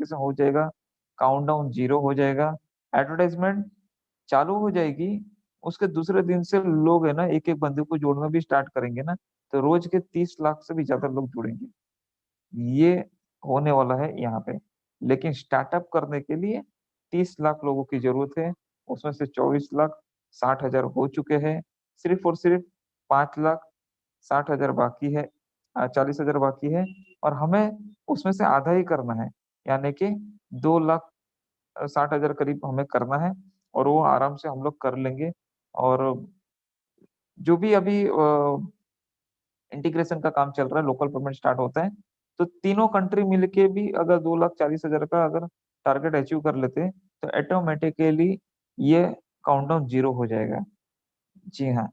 Verification हो जाएगा, countdown 0 हो जाएगा, एडवर्टाइजमेंट चालू हो जाएगी। उसके दूसरे दिन से लोग है ना एक एक बंदे को जोड़ना भी स्टार्ट करेंगे ना, तो रोज के 30 लाख से भी ज्यादा लोग जुड़ेंगे। ये होने वाला है यहाँ पे। लेकिन स्टार्टअप करने के लिए 30 लाख लोगों की जरूरत है, उसमें से 24 लाख 60 हजार हो चुके हैं, सिर्फ और सिर्फ 5 लाख 60 हजार बाकी है, 40 हजार बाकी है। और हमें उसमें से आधा ही करना है, यानी कि 2 लाख 60 हजार करीब हमें करना है, और वो आराम से हम लोग कर लेंगे। और जो भी अभी इंटीग्रेशन का काम चल रहा है, लोकल पेमेंट स्टार्ट होता है, तो तीनों कंट्री मिलके भी अगर 2,40,000 का अगर टारगेट अचीव कर लेते हैं, तो ऑटोमेटिकली ये काउंटडाउन 0 हो जाएगा। जी हाँ,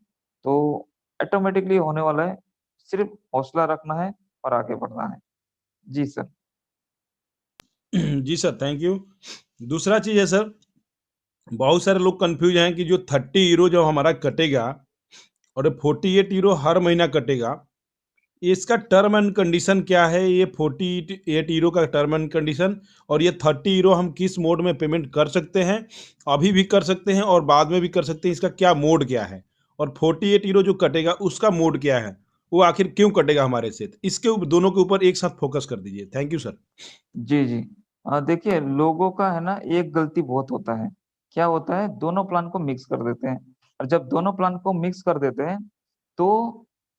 तो ऑटोमेटिकली होने वाला है, सिर्फ हौसला रखना है और आगे बढ़ना है। जी सर। जी सर, थैंक यू। दूसरा चीज़ है सर, बहुत सारे लोग कंफ्यूज हैं कि जो 30 यूरो जो हमारा कटेगा और 48 यूरो हर महीना कटेगा, इसका टर्म एंड कंडीशन क्या है? ये 48 यूरो का टर्म एंड कंडीशन, और ये 30 यूरो हम किस मोड में पेमेंट कर सकते हैं? अभी भी कर सकते हैं और बाद में भी कर सकते हैं, इसका क्या मोड क्या है? और 48 यूरो जो कटेगा उसका मोड क्या है? वो आखिर क्यों कटेगा हमारे से? इसके दोनों के ऊपर एक साथ फोकस कर दीजिए। Thank you sir. जी जी। देखिए, लोगों का है ना एक गलती बहुत होता है। क्या होता है, दोनों प्लान को मिक्स कर देते हैं, और जब दोनों प्लान को मिक्स कर देते हैं तो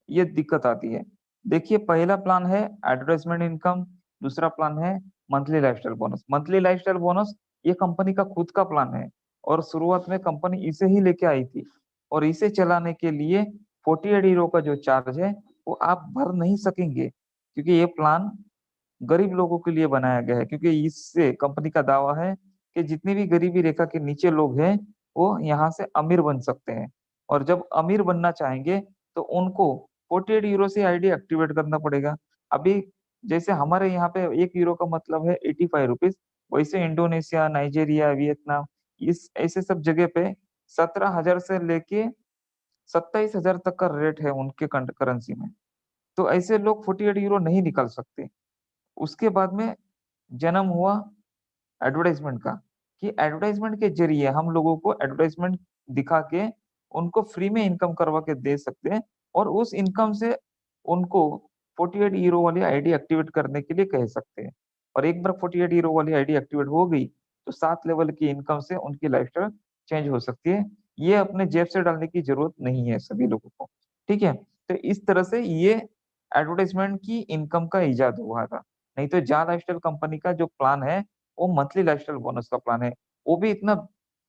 ये दिक्कत आती है। देखिए, पहला प्लान है एडवर्टाइजमेंट इनकम, दूसरा प्लान है monthly lifestyle bonus. Monthly lifestyle bonus ये कंपनी का खुद का प्लान है, और शुरुआत में कंपनी इसे ही लेके आई थी। और इसे चलाने के लिए 48 यूरो का जो चार्ज है वो आप भर नहीं सकेंगे, क्योंकि ये प्लान गरीब लोगों के लिए बनाया गया है। क्योंकि इससे कंपनी का दावा है कि जितनी भी गरीबी रेखा के नीचे लोग हैं वो यहाँ से अमीर बन सकते हैं। और जब अमीर बनना चाहेंगे तो उनको 48 यूरो से आईडी एक्टिवेट करना पड़ेगा। अभी जैसे हमारे यहाँ पे 1 यूरो का मतलब है 85 रुपीज, वैसे इंडोनेशिया, नाइजीरिया, वियतनाम, इस ऐसे सब जगह पे 17 हजार से लेके 27 हजार तक का रेट है उनके करेंसी में। तो ऐसे लोग 48 यूरो नहीं निकाल सकते। उसके बाद में जन्म हुआ एडवर्टाइजमेंट का, कि एडवर्टाइजमेंट के जरिए हम लोगों को एडवर्टाइजमेंट दिखा के उनको फ्री में इनकम करवा के दे सकते हैं, और उस इनकम से उनको 48 यूरो वाली आईडी एक्टिवेट करने के लिए कह सकते हैं। और एक बार 48 यूरो वाली आईडी एक्टिवेट हो गई तो 7 लेवल की इनकम से उनकी लाइफस्टाइल चेंज हो सकती है। ये अपने जेब से डालने की जरूरत नहीं है सभी लोगों को। ठीक है, तो इस तरह से ये एडवर्टाइजमेंट की इनकम का इजाद हुआ था। नहीं तो जा लाइफस्टाइल कंपनी का जो प्लान है वो मंथली लाइफस्टाइल बोनस का प्लान है। वो भी इतना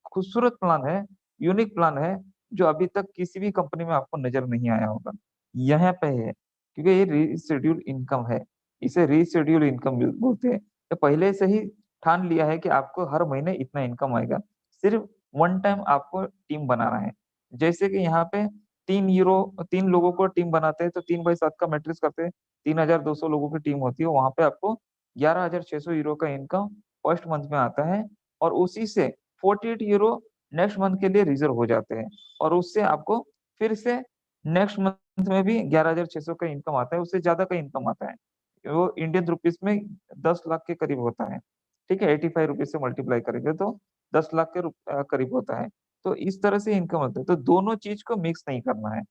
खूबसूरत प्लान है, यूनिक प्लान है, जो अभी तक किसी भी कंपनी में आपको नजर नहीं आया होगा। यहाँ पे है, क्योंकि ये रीशेड्यूल इनकम है, इसे रीशेड्यूल इनकम बोलते हैं। तो पहले से ही ठान लिया है कि आपको हर महीने इतना इनकम आएगा, सिर्फ वन टाइम आपको टीम बनाना है। जैसे कि यहाँ पे 3 लोगों को टीम बनाते हैं, तो 3/7 का मैट्रिक्स करते हैं, 3,200 लोगों की टीम होती है, वहां पे आपको 11,600 यूरो का इनकम फर्स्ट मंथ में आता है। और उसी से 48 यूरो नेक्स्ट मंथ के लिए रिजर्व हो जाते हैं, और उससे आपको फिर से नेक्स्ट मंथ में भी 11,600 का इनकम आता है, उससे ज्यादा का इनकम आता है। वो इंडियन रुपीस में 10 लाख के करीब होता है। ठीक है, 85 रुपीज से मल्टीप्लाई करेंगे तो 10 लाख के करीब होता है। तो इस तरह से इनकम होता है, तो दोनों चीज को मिक्स नहीं करना है।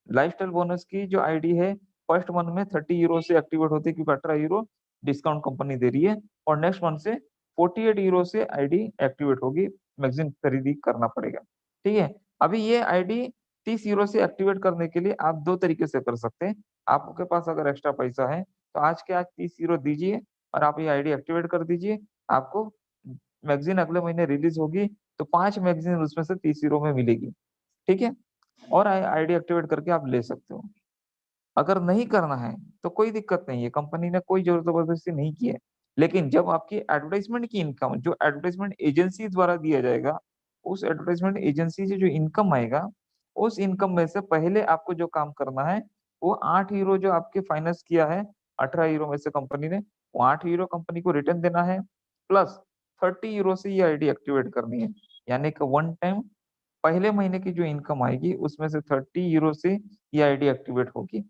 लाइफस्टाइल बोनस की जो आईडी है फर्स्ट मंथ में 30 यूरो से एक्टिवेट होती है, क्योंकि 18 यूरो डिस्काउंट कंपनी दे रही है। और नेक्स्ट मंथ से 48 यूरो से आईडी एक्टिवेट होगी, मैगजीन खरीदी करना पड़ेगा। ठीक है, अभी ये आईडी 30 यूरो से एक्टिवेट करने के लिए आप दो तरीके से कर सकते हैं। आपके पास अगर एक्स्ट्रा पैसा है तो आज के आज 30 यूरो दीजिए और आप ये आईडी एक्टिवेट कर दीजिए। आपको मैगजीन अगले महीने रिलीज होगी, तो 5 मैगजीन उसमें से 30 यूरो में मिलेगी। ठीक है, और आईडी एक्टिवेट करके आप ले सकते हो। अगर नहीं करना है तो कोई दिक्कत नहीं है, कंपनी ने कोई जोर जबरदस्ती नहीं की है। लेकिन जब आपकी एडवर्टाइजमेंट की इनकम जो एडवर्टाइजमेंट एजेंसी द्वारा दिया जाएगा, उस एडवर्टाइजमेंट एजेंसी से जो इनकम आएगा, उस इनकम में से पहले आपको जो काम करना है वो 8 यूरो जो आपके फाइनेंस किया है 18 यूरो में से कंपनी ने, वो 8 यूरो कंपनी को रिटर्न देना है, प्लस 30 यूरो से ये आईडी एक्टिवेट करनी है। यानी कि वन टाइम पहले महीने की जो इनकम आएगी उसमें से 30 यूरो से ये आईडी एक्टिवेट होगी।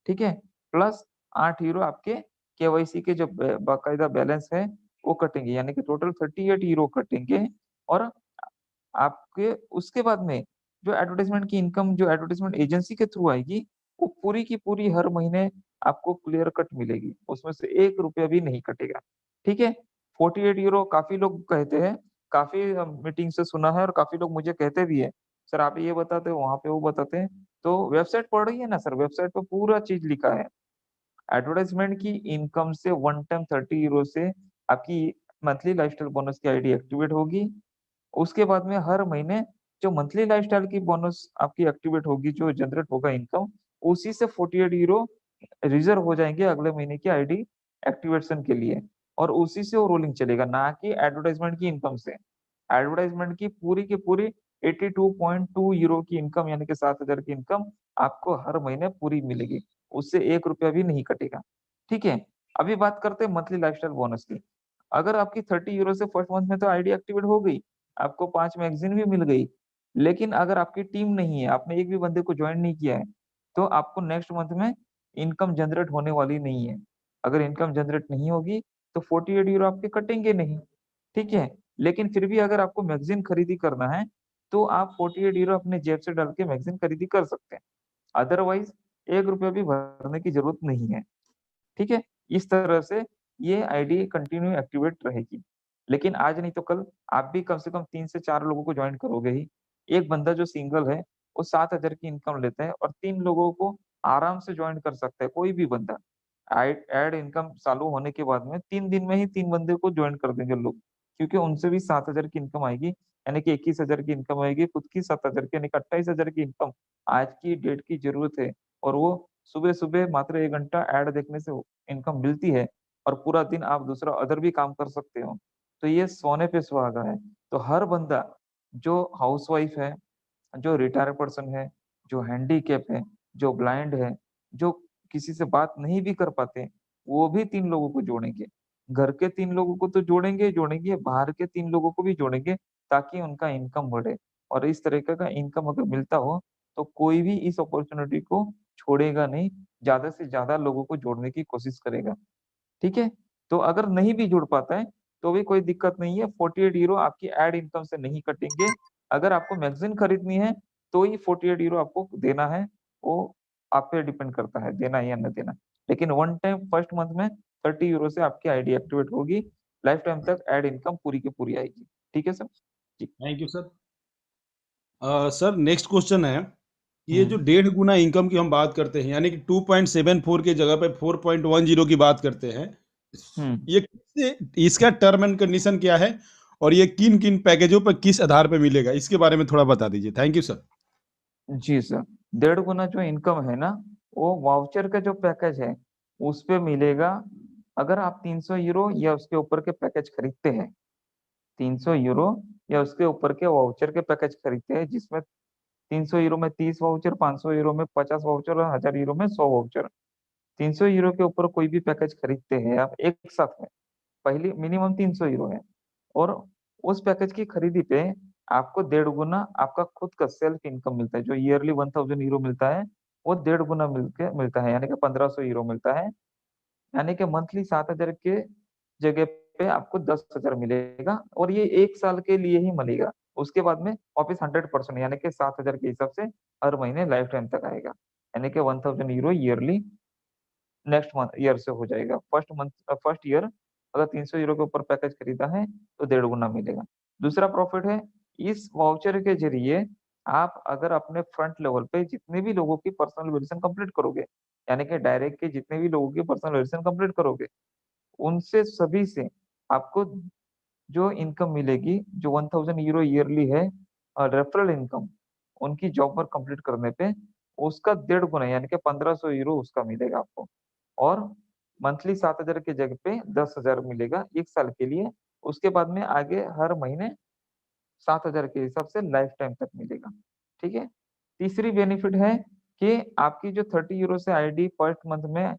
ठीक है, प्लस 8 यूरो आपके केवाईसी के जो बाकायदा बैलेंस है वो कटेंगे, यानी कि टोटल 38 यूरो कटेंगे। और आपके उसके बाद में जो एडवर्टाइजमेंट की इनकम जो एडवर्टाइजमेंट एजेंसी के थ्रू आएगी, वो पूरी की पूरी हर महीने आपको क्लियर कट मिलेगी, उसमें से 1 रुपया भी नहीं कटेगा, ठीक है? 48 यूरो काफ़ी लोग कहते हैं, काफ़ी मीटिंग से सुना है और काफ़ी लोग मुझे कहते भी हैं, सर आप ये बताते हो, वहाँ पे वो बताते हैं। तो वेबसाइट पढ़िए ना सर, वेबसाइट पे पूरा चीज़ लिखा है। एडवर्टाइजमेंट की इनकम से वन टाइम 30 यूरो से आपकी मंथली लाइफ़स्टाइल बोनस की आईडी एक्टिवेट होगी। उसके बाद में हर महीने जो मंथली लाइफ़स्टाइल की बोनस आपकी एक्टिवेट होगी, जो जनरेट होगा इनकम, उसी से 48 यूरो रिज़र्व हो जाएँगे अगले महीने की आईडी एक्टिवेशन के लिए, और उसी से वो रोलिंग चलेगा, ना कि एडवर्टाइज़मेंट की इनकम से। एडवर्टाइज़मेंट की पूरी 82.2 यूरो की इनकम, यानी कि 7,000 की इनकम आपको हर महीने पूरी मिलेगी। उससे 1 रुपया भी नहीं कटेगा। ठीक है? अभी बात करते हैं मंथली लाइफ़स्टाइल बोनस की। अगर आपकी 30 यूरो से फर्स्ट मंथ में तो आईडी एक्टिवेट हो गई, आपको 5 मैगज़ीन भी मिल गई। लेकिन अगर आपकी टीम नहीं है, आपने एक भी बंदे को जॉइन नहीं किया है, तो आपको नेक्स्ट मंथ में इनकम जनरेट होने वाली नहीं है। अगर इनकम जनरेट नहीं होगी, तो 48 यूरो आपके कटेंगे नहीं, ठीक है? लेकिन फिर भी अगर आपको मैगज़ीन खरीदी करना है, तो आप 48 यूरो अपने जेब से डाल के मैगज़ीन खरीदी कर सकते हैं। अदरवाइज़ 1 रुपया भी भरने की ज़रूरत नहीं है। ठीक है? इस तरह से ये आईडी कंटिन्यू एक्टिवेट रहेगी। लेकिन आज नहीं तो कल आप भी कम से कम 3 से 4 लोगों को जॉइन करोगे ही। एक बंदा जो सिंगल है, वो 7,000 की इनकम लेता है और 3 लोगों को आराम से जॉइन कर सकता है, कोई भी बंदा। ऐड इनकम चालू होने के बाद में 3 दिन में ही 3 बंदे को जॉइन कर देंगे लोग, क्योंकि उनसे भी 7,000 की इनकम आएगी, यानी कि 21,000 की इनकम आएगी, खुद की 7,000 की, यानी कि 28,000 की इनकम आज की डेट की ज़रूरत है, और वो सुबह-सुबह मात्र 1 घंटा ऐड देखने से इनकम मिलती है, और पूरा दिन आप दूसरा अदर भी काम कर सकते हो। तो ये सोने पे सुहागा है। तो हर बंदा जो हाउसवाइफ है, जो रिटायर्ड पर्सन है, जो हैंडीकैप है, जो ब्लाइंड है, जो किसी से बात नहीं भी कर पाते, वो भी 3 लोगों को जोड़ेंगे। घर के 3 लोगों को तो जोड़ेंगे ही जोड़ेंगे, बाहर के 3 लोगों को भी जोड़ेंगे, ताकि उनका इनकम बढ़े। और इस तरीके का इनकम अगर मिलता हो, तो कोई भी इस अपॉर्च्युनिटी को छोड़ेगा नहीं, ज़्यादा से ज़्यादा लोगों को जोड़ने की कोशिश करेगा। ठीक है? तो अगर नहीं भी जुड़ पाता है, तो भी कोई दिक्कत नहीं है, 48 यूरो आपकी एड इनकम से नहीं कटेंगे। अगर आपको मैगज़ीन खरीदनी है, तो ही 48 यूरो आपको देना है, वो आप पे डिपेंड करता है, देना है या ना देना। लेकिन वन टाइम फर्स्ट मंथ में 30 यूरो से आपकी आईडी एक्टिवेट होगी, लाइफ टाइम तक एड इनकम पूरी की पूरी आएगी। ठीक है सर? जी। Thank you sir. Sir next question है, ये जो हुँ, 1.5 गुना इनकम की हम बात करते हैं, यानी कि 2.74 की जगह पे 4.10 की बात करते हैं, हुँ। ये किससे, इसका टर्म एंड कंडीशन क्या है और ये किन-किन पैकेजों पर किस आधार पे मिलेगा? इसके बारे में थोड़ा बता दीजिए। Thank you sir. जी सर, 1.5 गुना जो इनकम है ना, वो वाउचर का जो पैकेज है, उस पे मिलेगा। अगर आप 300 यूरो या उसके ऊपर के पैकेज खरीदते हैं, 300 यूरो या उसके ऊपर के वाउचर के पैकेज खरीदते हैं, जिसमें 300 यूरो में 30 वाउचर, 500 यूरो में 50 वाउचर और 1000 यूरो में 100 वाउचर। 300 यूरो के ऊपर कोई भी पैकेज खरीदते हैं आप एक साथ में, पहली मिनिमम 300 यूरो है, और उस पैकेज की खरीदी पे आपको 1.5 गुना आपका खुद का सेल्फ इनकम मिलता है। जो ईयरली 1000 यूरो मिलता है, वो 1.5 गुना मिलता है, यानी कि 1500 यूरो मिलता है। यानी कि मंथली 7,000 के जगह पे आपको 10,000 मिलेगा, और ये 1 साल के लिए ही मिलेगा। उसके बाद में वापस 100% यानी कि 7,000 के हिसाब से हर महीने लाइफ टाइम तक आएगा। यानी कि 1000 euro yearly next month year से हो जाएगा। फर्स्ट ईयर अगर 300 यूरो के ऊपर पैकेज खरीदा है, तो 1.5 गुना मिलेगा। दूसरा प्रॉफिट है, इस वाउचर के ज़रिए आप अगर अपने फ्रंट लेवल पे जितने भी लोगों की पर्सनल वेरिफ़िकेशन कंप्लीट करोगे, यानी कि डायरेक्ट के जितने भी लोगों की पर्सनल वेरिफ़िकेशन कंप्लीट करोगे, उनसे सभी से आपको जो इनकम मिलेगी, जो 1000 यूरो ईयरली है रेफरल इनकम, उनकी जॉब वर्क कंप्लीट करने पे, उसका 1.5 गुना यानी कि 1500 यूरो उसका मिलेगा आपको। और मंथली 7,000 की जगह पे 10,000 मिलेगा 1 साल के लिए। उसके बाद में आगे हर महीने 7,000 के हिसाब से लाइफ टाइम तक मिलेगा। ठीक है? तीसरी बेनिफिट है कि आपकी जो 30 यूरो से आईडी फर्स्ट मंथ में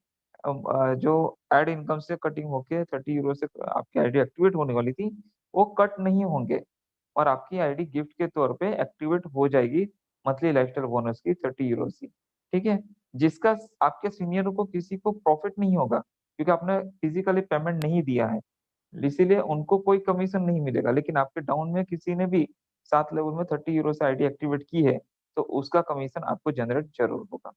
जो एड इनकम से कटिंग होके 30 यूरो से आपकी आईडी एक्टिवेट होने वाली थी, वो कट नहीं होंगे, और आपकी आईडी गिफ्ट के तौर पे एक्टिवेट हो जाएगी मंथली लाइफ़स्टाइल बोनस की 30 यूरो की। ठीक है? जिसका आपके सीनियरों को किसी को प्रॉफिट नहीं होगा, क्योंकि आपने फिज़िकली पेमेंट नहीं दिया है। इसीलिए उनको कोई कमीशन नहीं मिलेगा। लेकिन आपके टाउन में किसी ने भी 7 लेवल में 30 यूरो से आईडी एक्टिवेट की है, तो उसका कमीशन आपको जनरेट ज़रूर होगा।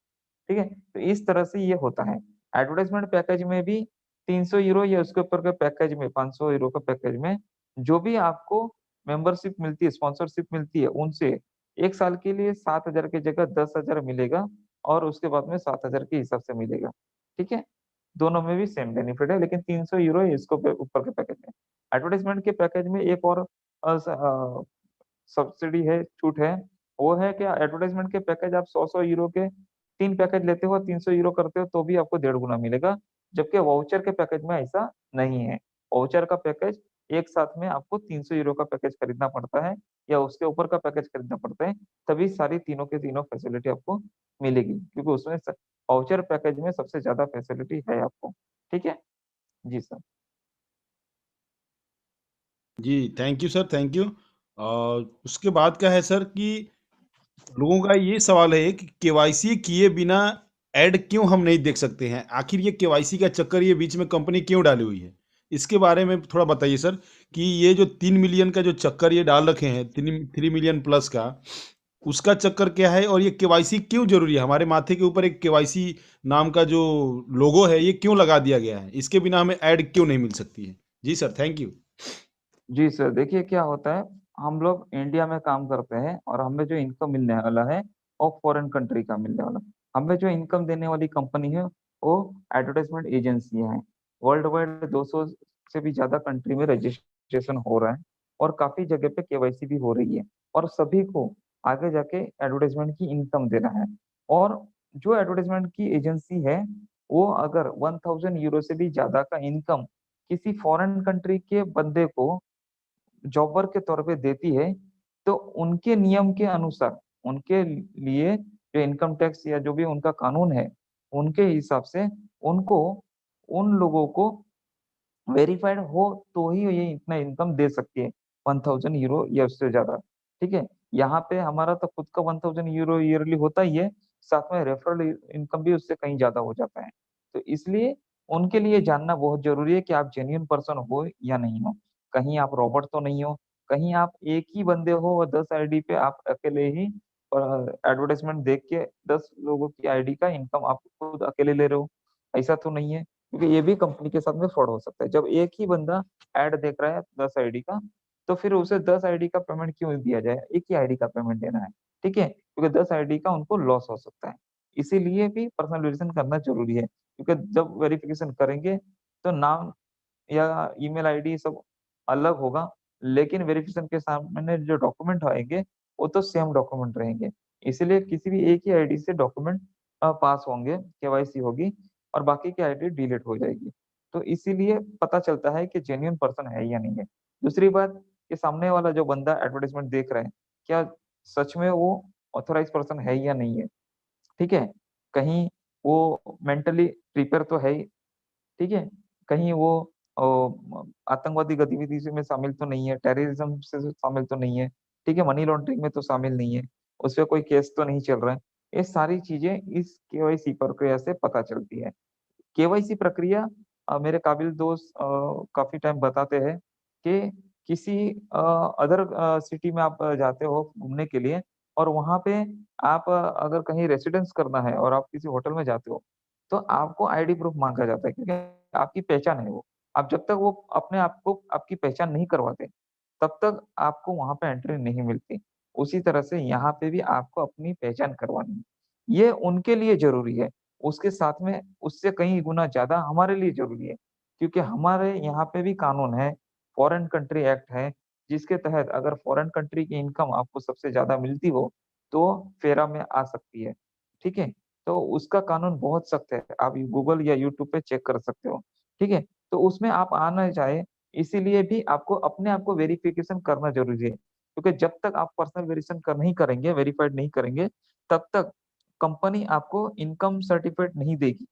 ठीक है? तो इस तरह से ये होता है। एडवर्टाइज़मेंट पैकेज में भी 300 यूरो या उसके ऊपर के पैकेज में 500 यूरो का पैकेज में जो भी आपको मेंबरशिप मिलती है, स्पॉन्सरशिप मिलती है, उनसे 1 साल के लिए 7,000 की जगह 10,000 मिलेगा और उसके बाद में 7,000 के हिसाब से मिलेगा। ठीक है? दोनों में भी सेम बेनिफिट है, लेकिन 300 यूरो इसको पे ऊपर के पैकेज में। एडवर्टाइज़मेंट के पैकेज में एक और सब्सिडी है, छूट है, वो है कि एडवर्टाइज़मेंट के पैकेज आप 100-100 यूरो के 3 पैकेज लेते हो, 300 यूरो करते हो, तो भी आपको डेढ़ गुना मिलेगा, जबकि वाउचर के पैकेज में ऐसा नहीं है। वाउचर का पैकेज एक साथ में आपको 300 यूरो का पैकेज खरीदना पड़ता है या उसके ऊपर का पैकेज खरीदना पड़ता है, तभी सारी तीनों के तीनों फैसिलिटी आपको मिलेगी, क्योंकि उसमें वाउचर पैकेज में सबसे ज़्यादा फैसिलिटी है आपको। ठीक है? जी सर। जी, thank you sir, thank you. उसके बाद क्या है सर कि लोगों का ये सवाल है कि केवाईसी किए बिना ऐड क्यों हम नहीं देख सकते हैं? आखिर ये केवाईसी का चक्कर ये बीच में कंपनी क्यों डाली हुई है? इसके बारे में थोड़ा बताइए सर कि ये जो 3 मिलियन का जो चक्कर ये डाल रखे हैं, 3 मिलियन प्लस का, उसका चक्कर क्या है और ये केवाईसी क्यों ज़रूरी है? हमारे माथे के ऊपर एक केवाईसी नाम का जो लोगो है, ये क्यों लगा दिया गया है? इसके बिना हमें ऐड क्यों नहीं मिल सकती है? जी सर, थैंक यू। जी सर, देखिए क्या होता है, हम लोग इंडिया में काम करते हैं और हमें जो इनकम मिलने वाला है, वो फ़ॉरेन कंट्री का मिलने वाला। हमें जो इनकम देने वाली कंपनी है, वो एडवर्टाइज़मेंट एजेंसियाँ हैं। वर्ल्ड वाइड 200 से भी ज़्यादा कंट्री में रजिस्ट्रेशन हो रहा है और काफ़ी जगह पे केवाईसी भी हो रही है और सभी को आगे जाके एडवर्टाइज़मेंट की इनकम देना है। और जो एडवर्टाइज़मेंट की एजेंसी है, वो अगर 1000 यूरो से भी ज़्यादा का इनकम किसी फ़ॉरेन कंट्री के बंदे को जॉबर के तौर पे देती है, तो उनके नियम के अनुसार, उनके लिए जो इनकम टैक्स या जो भी उनका कानून है, उनके हिसाब से उनको उन लोगों को वेरिफाइड हो तो ही ये इतना इनकम दे सकती है, 1000 यूरो या उससे ज़्यादा, ठीक है? यहाँ पे हमारा तो खुद का 1000 यूरो ईयरली होता ही है, साथ में रेफरल इनकम भी उससे कहीं ज़्यादा हो जाता है। तो इसलिए उनके लिए जानना बहुत ज़रूरी है कि आप जेन्युइन पर्सन हो या नहीं हो। कहीं आप रॉबर्ट तो नहीं हो, कहीं आप एक ही बंदे हो और 10 आईडी पे आप अकेले ही एडवर्टाइज़मेंट देख के 10 लोगों की आईडी का इनकम आप खुद अकेले ले रहे हो, ऐसा तो नहीं है। क्योंकि ये भी कंपनी के साथ में फ्रॉड हो सकता है। जब एक ही बंदा ऐड देख रहा है 10 आईडी का, तो फिर उसे 10 आईडी का पेमेंट क्यों दिया जाए? एक ही आईडी का पेमेंट देना है, ठीक है? क्योंकि 10 आईडी का उनको लॉस हो सकता है। इसीलिए भी पर्सनल वेरिफ़िकेशन करना ज़रूरी है, क्योंकि जब वेरिफ़िकेशन करेंगे, तो नाम या ईमेल आईडी सब अलग होगा, लेकिन वेरिफ़िकेशन के सामने जो डॉक्यूमेंट आएँगे, वो तो सेम डॉक्यूमेंट रहेंगे। इसीलिए किसी भी एक ही आईडी से डॉक्यूमेंट पास होंगे, केवाईसी होगी और बाकी की आईडी डिलीट हो जाएगी। तो इसीलिए पता चलता है कि जेन्युइन पर्सन है या नहीं है। दूसरी बात कि सामने वाला जो बंदा एडवर्टाइज़मेंट देख रहा है, क्या सच में वो ऑथराइज़्ड पर्सन है या नहीं है? ठीक है? कहीं वो मेंटली प्रिपेयर तो है ही, ठीक है? कहीं वो आतंकवादी गतिविधि से में शामिल तो नहीं है, टेररिज़्म से शामिल तो नहीं है, ठीक है? मनी लॉन्ड्रिंग में तो शामिल नहीं है, उस पे कोई केस तो नहीं चल रहा है। ये सारी चीज़ें इस केवाईसी प्रक्रिया से पता चलती है। केवाईसी प्रक्रिया मेरे काबिल दोस्त काफ़ी टाइम बताते हैं कि किसी अदर सिटी में आप जाते हो घूमने के लिए और वहाँ पे आप अगर कहीं रेसिडेंस करना है और आप किसी होटल में जाते हो, तो आपको आईडी प्रूफ माँगा जाता है क्योंकि आपकी पहचान है वो। अब जब तक वो अपने आप को आपकी पहचान नहीं करवाते, तब तक आपको वहाँ पे एंट्री नहीं मिलती। उसी तरह से यहाँ पे भी आपको अपनी पहचान करवानी है। ये उनके लिए ज़रूरी है। उसके साथ में उससे कहीं गुना ज़्यादा हमारे लिए ज़रूरी है, क्योंकि हमारे यहाँ पे भी कानून है, फॉरेन कंट्री एक्ट है, जिसके तहत अगर फॉरेन कंट्री की इनकम आपको सबसे ज़्यादा मिलती हो, तो फेरा में आ सकती है, ठीक है? तो उसका कानून बहुत सख्त है, आप गूगल या यूट्यूब पे चेक कर सकते हो, ठीक है? तो उसमें आप आ ना जाए, इसीलिए भी आपको अपने आप को वेरिफ़िकेशन करना ज़रूरी है, क्योंकि जब तक आप पर्सनल वेरिएशन नहीं करेंगे, वेरिफाइड नहीं करेंगे, तब तक कंपनी आपको इनकम सर्टिफिकेट नहीं देगी।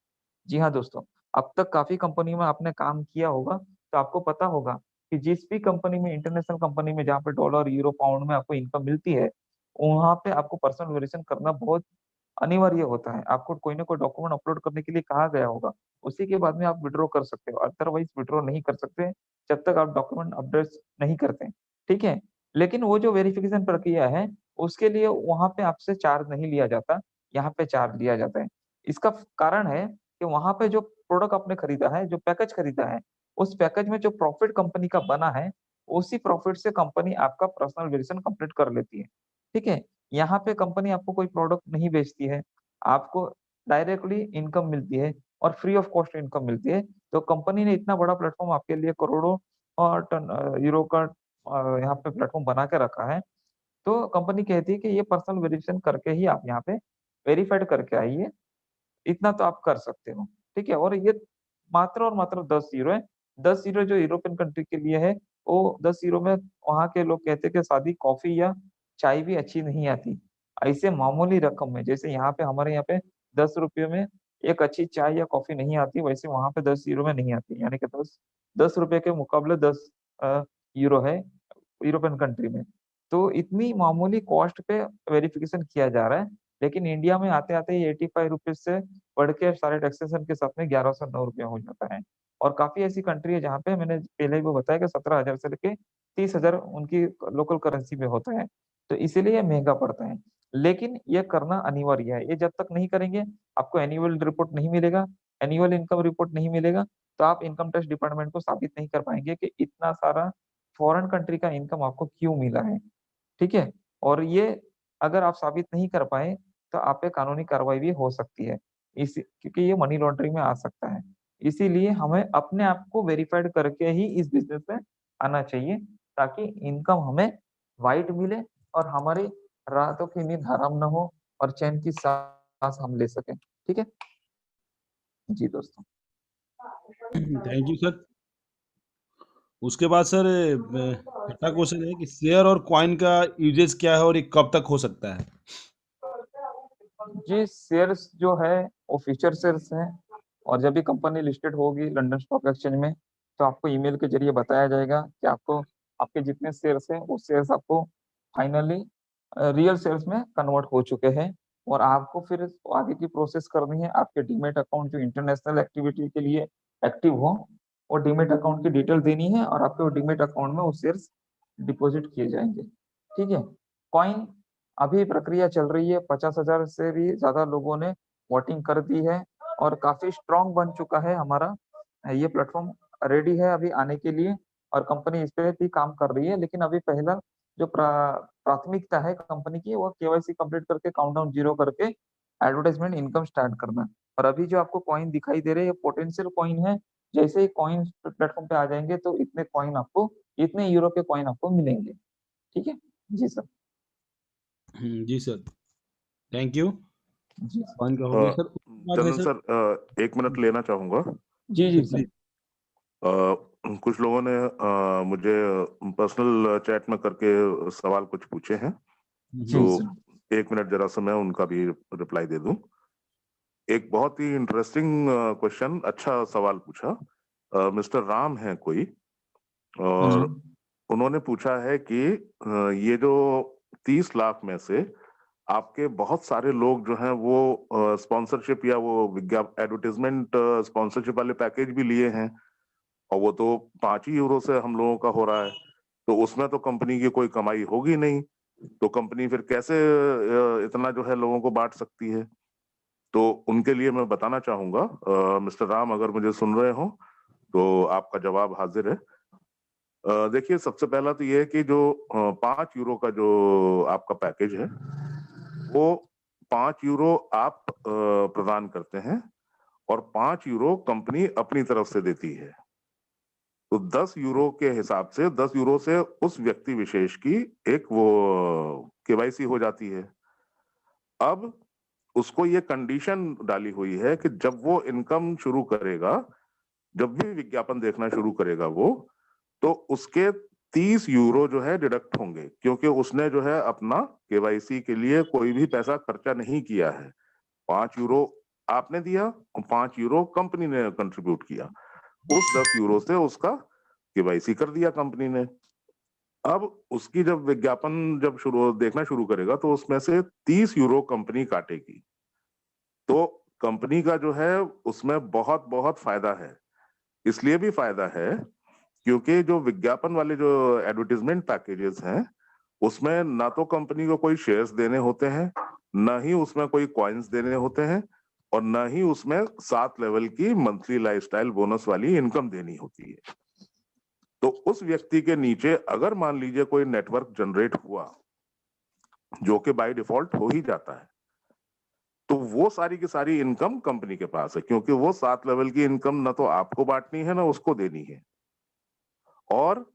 जी हाँ, दोस्तों, अब तक काफ़ी कंपनी में आपने काम किया होगा, तो आपको पता होगा कि जिस भी कंपनी में इंटरनेशनल कंपनी में जहाँ पे डॉलर, यूरो, पाउंड में आपको इनकम मिलती है, वहाँ पे आपको पर्सनल वेरिएशन करना बहुत अनिवार्य होता है। आपको कोई ना कोई डॉक्यूमेंट अपलोड करने के लिए कहा गया होगा, उसी के बाद में आप विथड्रॉ कर सकते हो, अदरवाइज़ विथड्रॉ नहीं कर सकते, जब तक आप डॉक्यूमेंट अपडेट्स नहीं करते, ठीक है? लेकिन वो जो वेरिफिकेशन प्रक्रिया है, उसके लिए वहाँ पे आपसे चार्ज नहीं लिया जाता, यहाँ पे चार्ज लिया जाता है। इसका कारण है कि वहाँ पे जो प्रोडक्ट आपने खरीदा है, जो पैकेज खरीदा है, उस पैकेज में जो प्रॉफिट कंपनी का बना है, उसी प्रॉफिट से कंपनी आपका पर्सनल वेरिएशन कंप्लीट कर लेती है, ठीक है? यहाँ पे कंपनी आपको कोई प्रोडक्ट नहीं बेचती है, आपको डायरेक्टली इनकम मिलती है और फ्री ऑफ कॉस्ट इनकम मिलती है। तो कंपनी ने इतना बड़ा प्लेटफ़ॉर्म आपके लिए करोड़ों टन यूरो का यहाँ पे प्लेटफ़ॉर्म बना के रखा है। तो कंपनी कहती है कि ये पर्सनल वेरिफ़िकेशन करके ही आप यहाँ पे वेरिफाइड करके आइए, इतना तो आप कर सकते हो, ठीक है? और ये मात्र और मात्र 10 यूरो है। 10 यूरो जो यूरोपियन कंट्री के लिए है, वो 10 यूरो में वहाँ के लोग कहते हैं कि सादी कॉफ़ी या चाय भी अच्छी नहीं आती। ऐसे मामूली रकम में, जैसे यहाँ पे हमारे यहाँ पे ₹10 में एक अच्छी चाय या कॉफ़ी नहीं आती, वैसे वहाँ पे 10 यूरो में नहीं आती। यानी कि ₹10 के मुकाबले 10 यूरो है यूरोपियन कंट्री में। तो इतनी मामूली कॉस्ट पे वेरिफ़िकेशन किया जा रहा है, लेकिन इंडिया में आते-आते ही ₹85 से बढ़ के सारे टैक्सेशन के साथ में ₹1109 हो जाता है। और काफ़ी ऐसी कंट्री है जहाँ पे मैंने पहले भी बताया कि 17,000 से लेके 30,000 उनकी लोकल करेंसी में होता है। तो इसीलिए महँगा पड़ता है। लेकिन ये करना अनिवार्य है। ये जब तक नहीं करेंगे, आपको एनुअल रिपोर्ट नहीं मिलेगा, एनुअल इनकम रिपोर्ट नहीं मिलेगा, तो आप इनकम टैक्स डिपार्टमेंट को साबित नहीं कर पाएँगे कि इतना सारा फॉरेन कंट्री का इनकम आपको क्यों मिला है। ठीक है? और ये अगर आप साबित नहीं कर पाए, तो आप पे कानूनी कार्रवाई भी हो सकती है। क्योंकि ये मनी लॉन्ड्रिंग में आ सकता है। इसीलिए हमें अपने आप को वेरिफाइड करके ही इस बिज़नेस में आना चाहिए, ताकि इनकम हमें वाइड मिले और हमारी रातों की नींद हराम ना हो और चैन की साँस हम ले सकें। ठीक है? जी दोस्तों। Thank you sir. उसके बाद सर छठा क्वेश्चन है कि शेयर और कॉइन का यूजेस क्या है और ये कब तक हो सकता है? जी, शेयर्स जो है वो फ्यूचर शेयर्स हैं और जब भी कंपनी लिस्टेड होगी लंदन स्टॉक एक्सचेंज में, तो आपको ईमेल के ज़रिए बताया जाएगा कि आपको आपके जितने शेयर्स हैं, वो शेयर्स आपको फाइनली रियल शेयर्स में कन्वर्ट हो चुके हैं और आपको फिर आगे की प्रोसेस करनी है। आपके डीमैट अकाउंट जो इंटरनेशनल एक्टिविटी के लिए एक्टिव हो, वो डीमैट अकाउंट की डिटेल देनी है और आपके वो डीमैट अकाउंट में वो शेयर्स डिपॉज़िट किए जाएँगे। ठीक है? कॉइन अभी प्रक्रिया चल रही है, 50,000 से भी ज़्यादा लोगों ने वोटिंग कर दी है और काफ़ी स्ट्रॉन्ग बन चुका है हमारा ये प्लेटफ़ॉर्म रेडी है अभी आने के लिए और कंपनी इस पे भी काम कर रही है। लेकिन अभी पहला जो प्राथमिकता है कंपनी की वो केवाईसी कंप्लीट करके काउंटडाउन 0 करके एडवर्टाइज़मेंट इनकम स्टार्ट करना। और अभी जो आपको कॉइन दिखाई दे रहे हैं, ये पोटेंशियल कॉइन है। जैसे ही कॉइन प्लेटफ़ॉर्म पे आ जाएँगे तो इतने कॉइन आपको इतने यूरो के कॉइन आपको मिलेंगे। ठीक है? जी सर। जी सर, थैंक यू। जी सर। कॉइन का हो गया सर। उसके बाद है चंदन सर। सर, 1 मिनट लेना चाहूँगा। जी, जी जी सर सर। प्लीज़। कुछ लोगों ने मुझे पर्सनल चैट में करके सवाल कुछ पूछे हैं, जी तो सर। 1 मिनट ज़रा-सा मैं उनका भी रिप्लाई दे दूँ। एक बहुत ही इंटरेस्टिंग क्वेश्चन अच्छा सवाल पूछा। मिस्टर राम हैं कोई हाँ जी। और उन्होंने पूछा है कि ये जो 30 लाख में से आपके बहुत सारे लोग जो हैं वो स्पॉन्सरशिप या वो एडवर्टाइज़मेंट स्पॉन्सरशिप वाले पैकेज भी लिए हैं और वो तो 5 ही यूरो से हम लोगों का हो रहा है। तो उसमें तो कंपनी की कोई कमाई होगी नहीं, तो कंपनी फिर कैसे इतना जो है लोगों को बाँट सकती है? तो उनके लिए मैं बताना चाहूँगा मिस्टर राम अगर मुझे सुन रहे हों, तो आपका जवाब हाज़िर है। देखिए सबसे पहला तो ये है कि जो 5 यूरो का जो आपका पैकेज है, वो 5 यूरो आप प्रदान करते हैं और 5 यूरो कंपनी अपनी तरफ से देती है। तो 10 यूरो के हिसाब से 10 यूरो से उस व्यक्ति विशेष की एक वो केवाईसी हो जाती है। अब उसको ये कंडीशन डाली हुई है कि जब वो इनकम शुरू करेगा, जब भी विज्ञापन देखना शुरू करेगा वो, तो उसके 30 यूरो जो है डिडक्ट होंगे क्योंकि उसने जो है अपना केवाईसी के लिए कोई भी पैसा खर्चा नहीं किया है। 5 यूरो आपने दिया और 5 यूरो कंपनी ने कंट्रीब्यूट किया। उस 10 यूरो से उसका केवाईसी कर दिया कंपनी ने। अब उसकी जब विज्ञापन जब शुरू देखना शुरू करेगा तो उसमें से 30 यूरो कंपनी काटेगी। तो कंपनी का जो है उसमें बहुत बहुत फायदा है। इसलिए भी फायदा है क्योंकि जो विज्ञापन वाले जो एडवर्टाइजमेंट पैकेजेस हैं, उसमें ना तो कंपनी को कोई शेयर्स देने होते हैं, ना ही उसमें कोई कॉइन्स देने होते हैं, और ना ही उसमें 7 लेवल की मंथली लाइफस्टाइल बोनस वाली इनकम देनी होती है। तो उस व्यक्ति के नीचे अगर मान लीजिए कोई नेटवर्क जनरेट हुआ, जो कि बाय डिफॉल्ट हो ही जाता है, तो वो सारी की सारी इनकम कंपनी के पास है, क्योंकि वो 7 लेवल की इनकम ना तो आपको बांटनी है ना उसको देनी है। और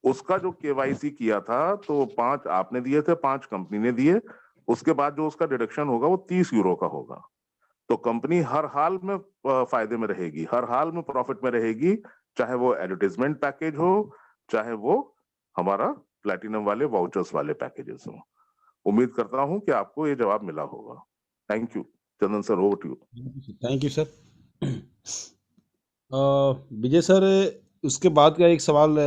उसका जो केवाईसी किया था, तो 5 आपने दिए थे, 5 कंपनी ने दिए। उसके बाद जो उसका डिडक्शन होगा वो 30 यूरो का होगा। तो कंपनी हर हाल में फायदे में रहेगी, हर हाल में प्रॉफिट में रहेगी, चाहे वो एडवर्टाइजमेंट पैकेज हो, चाहे वो हमारा प्लैटिनम वाले वाउचर्स वाले पैकेजेस हो। उम्मीद करता हूं कि आपको ये जवाब मिला होगा। Thank you. Chandan sir, over to you. Thank you sir. Vijay sir, उसके बाद का एक सवाल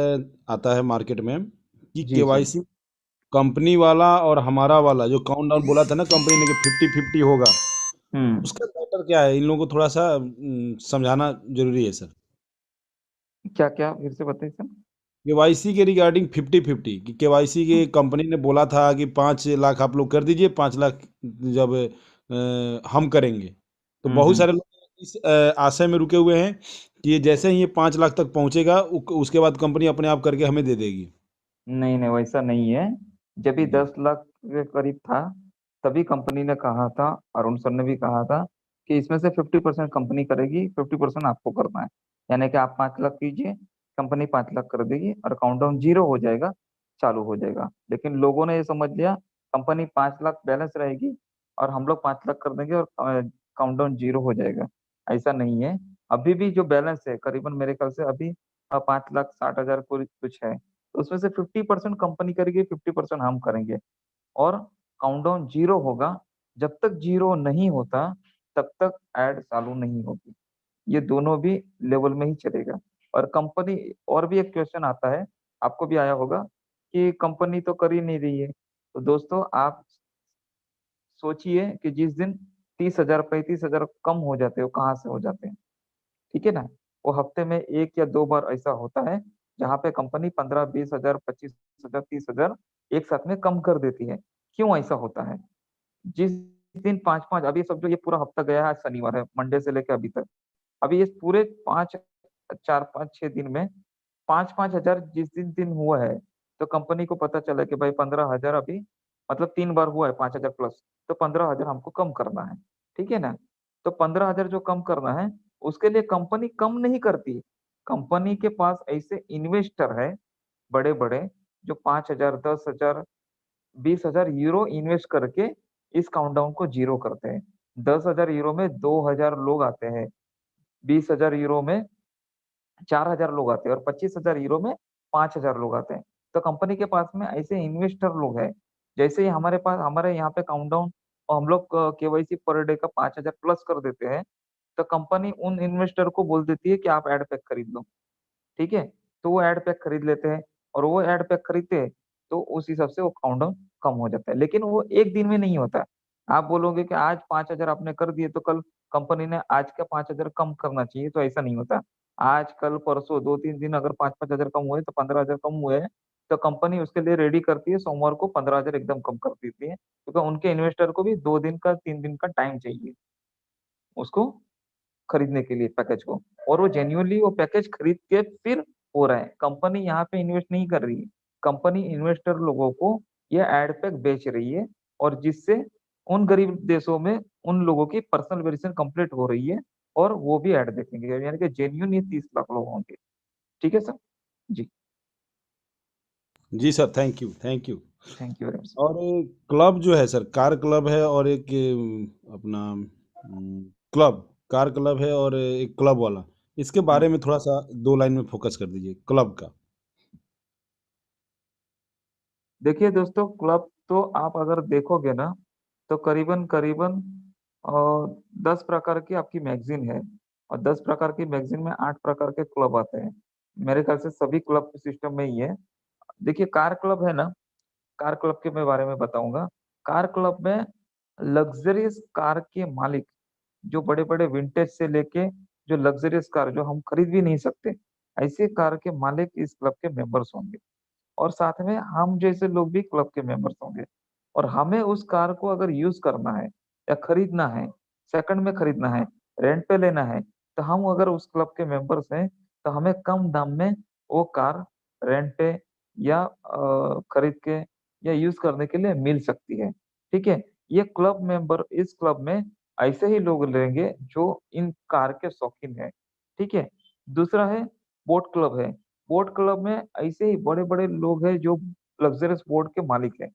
आता है मार्केट में कि जी जी केवाईसी कंपनी वाला और हमारा वाला जो काउंटडाउन बोला था ना कंपनी ने कि 50-50 होगा, उसका मैटर क्या है? इन लोगों को थोड़ा सा समझाना जरूरी है सर। क्या क्या फिर से बताइए सर। केवाईसी के रिगार्डिंग 50-50 कि केवाईसी के कंपनी ने बोला था कि 5 लाख आप लोग कर दीजिए, 5 लाख जब हम करेंगे, तो बहुत हम्म। सारे लोग इस आशय में रुके हुए हैं कि ये जैसे ही ये 5 लाख तक पहुंचेगा उसके बाद कंपनी अपने आप करके हमें दे देगी। नहीं नहीं, वैसा नहीं है। जब भी जी। 10 लाख के करीब था, तभी कंपनी ने कहा था, अरुण सर ने भी कहा था कि इसमें से 50% कंपनी करेगी, 50% आपको करना है। यानी कि आप 5 लाख कीजिए, कंपनी 5 लाख कर देगी और काउंटडाउन जीरो हो जाएगा, चालू हो जाएगा। लेकिन लोगों ने ये समझ लिया कंपनी 5 लाख बैलेंस रहेगी और हम लोग 5 लाख कर देंगे और काउंटडाउन जीरो हो जाएगा। ऐसा नहीं है। अभी भी जो बैलेंस है करीबन मेरे ख्याल से अभी 5,60,000 कुछ है। तो उसमें से 50% कंपनी करेगी, 50% हम करेंगे। और काउंटडाउन जीरो होगा। जब तक जीरो नहीं होता तब तक ऐड चालू नहीं होगी। ये दोनों भी लेवल में ही चलेगा। और कंपनी, और भी एक क्वेश्चन आता है, आपको भी आया होगा कि कंपनी तो कर ही नहीं रही है। तो दोस्तों आप सोचिए कि जिस दिन 30,000 35,000 कम हो जाते हो, कहाँ से हो जाते हैं? ठीक है ना। वो हफ्ते में 1 या 2 बार ऐसा होता है जहाँ पे कंपनी 15 20 हजार 25 हजार 30 हजार एक साथ में कम कर देती है। क्यों ऐसा होता है? जिस दिन 5 5, अभी समझो ये पूरा हफ्ता गया है, आज शनिवार है, मंडे से लेकर अभी तक। अभी इस पूरे 5 4 5 6 दिन में 5 5 हजार जिस दिन दिन हुआ है, तो कंपनी को पता चला कि भाई 15 हजार अभी, मतलब 3 बार हुआ है 5 हजार प्लस, तो 15 हजार हमको कम करना है। ठीक है ना। तो 15 हजार जो कम करना है, उसके लिए कंपनी कम नहीं करती। कंपनी के पास ऐसे इन्वेस्टर है बड़े बड़े, जो 5 हजार 10 हजार 20 हजार यूरो इन्वेस्ट करके इस काउंटडाउन को जीरो करते हैं। 10 हजार यूरो में 2 हजार लोग आते हैं, 20 हजार यूरो में 4 हजार लोग आते हैं और 25 हजार यूरो में 5 हजार लोग आते हैं। तो कंपनी के पास में ऐसे इन्वेस्टर लोग हैं। जैसे ही हमारे पास, हमारे यहाँ पे काउंटडाउन और हम लोग केवाईसी पर डे का 5 हजार प्लस कर देते हैं, तो कंपनी उन इन्वेस्टर को बोल देती है कि आप एड पैक खरीद लो। ठीक है। तो वो एड पैक खरीद लेते हैं, और वो एड पैक खरीदते हैं तो उस हिसाब से वो काउंटडाउन कम हो जाता है। लेकिन वो एक दिन में नहीं होता है। आप बोलोगे कि आज 5 हजार आपने कर दिए तो कल कंपनी ने आज का 5 हजार कम करना चाहिए, तो ऐसा नहीं होता। आज कल परसों 2 3 दिन अगर 5 5 हजार कम हुए तो 15 हजार कम हुए हैं, तो कंपनी उसके लिए रेडी करती है, सोमवार को 15 हजार एकदम कम कर देती है, क्योंकि उनके इन्वेस्टर को भी 2 दिन का 3 दिन का टाइम चाहिए उसको खरीदने के लिए पैकेज को। और वो जेन्युइनली वो पैकेज खरीद के फिर हो रहा है। कंपनी यहाँ पे इन्वेस्ट नहीं कर रही है। कंपनी इन्वेस्टर लोगों को ये एड पैक बेच रही है, और जिससे उन गरीब देशों में उन लोगों की पर्सनल वेरिएशन कंप्लीट हो रही है, और वो भी ऐड देखेंगे, यानी कि जेन्युइन ये 30 लाख लोग होंगे। ठीक है सर। जी। जी sir, thank you, thank you. Thank you very much. और क्लब जो है सर, कार क्लब है और एक अपना क्लब, कार क्लब है और एक क्लब वाला, इसके बारे में थोड़ा सा 2 लाइन में फोकस कर दीजिए क्लब का। देखिए दोस्तों, क्लब तो आप अगर देखोगे ना, तो करीबन करीबन 10 प्रकार की आपकी मैगजीन है, और 10 प्रकार की मैगजीन में 8 प्रकार के क्लब आते हैं। मेरे ख्याल से सभी क्लब सिस्टम में ही है। देखिए कार क्लब है ना, कार क्लब के मैं बारे में बताऊंगा। कार क्लब में लग्जरियस कार के मालिक जो बड़े-बड़े विंटेज से लेके जो लग्ज़रियस कार जो हम खरीद भी नहीं सकते, ऐसे कार के मालिक इस क्लब के मेंबर्स होंगे। और साथ में हम जैसे लोग भी क्लब के मेंबर्स होंगे और हमें उस कार को अगर यूज़ करना है या खरीदना है, सेकंड में खरीदना है, रेंट पे लेना है, तो हम अगर उस क्लब के मेंबर्स हैं, तो हमें कम दाम में वो कार रेंट पे या खरीद के या यूज़ करने के लिए मिल सकती है, ठीक है? ये क्लब मेंबर इस क्लब में ऐसे ही लोग लेंगे जो इन कार के शौकीन हैं, ठीक है? दूसरा है बोट क्लब है। बोट क्लब में ऐसे ही बड़े-बड़े लोग हैं जो लग्ज़रियस बोट के मालिक हैं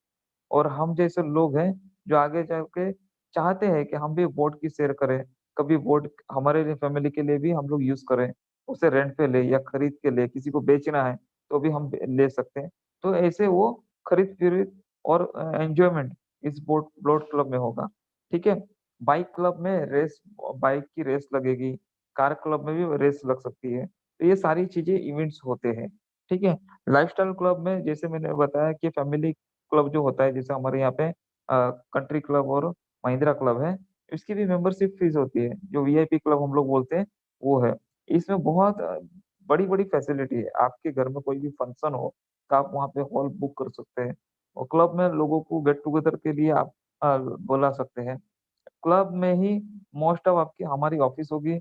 और हम जैसे लोग हैं जो आगे जाके चाहते हैं कि हम भी बोट की सैर करें, कभी बोट हमारे लिए फैमिली के लिए भी हम लोग यूज़ करें, उसे रेंट पे लें या खरीद के लें, किसी को बेचना है तो भी हम ले सकते हैं। तो ऐसे वो खरीद-फरोख्त और एन्जॉयमेंट इस बोट क्लब में होगा, ठीक है? बाइक क्लब में बाइक की रेस लगेगी, कार क्लब में भी रेस लग सकती है। तो ये सारी चीज़ें इवेंट्स होते हैं, ठीक है? लाइफ़स्टाइल क्लब में जैसे मैंने बताया कि फैमिली क्लब जो होता है जैसे हमारे यहाँ पे कंट्री क्लब और महिंद्रा क्लब है, इसकी भी मेंबरशिप फीस होती है, जो वीआईपी क्लब हम लोग बोलते हैं, वो है। इसमें बहुत बड़ी-बड़ी फैसिलिटी है, आपके घर में कोई भी फंक्शन हो, तो आप वहाँ पे हॉल बुक कर सकते हैं और क्लब में लोगों को गेट टुगेदर के लिए आप बुला सकते हैं। क्लब में ही मोस्ट ऑफ आपकी हमारी ऑफ़िस होगी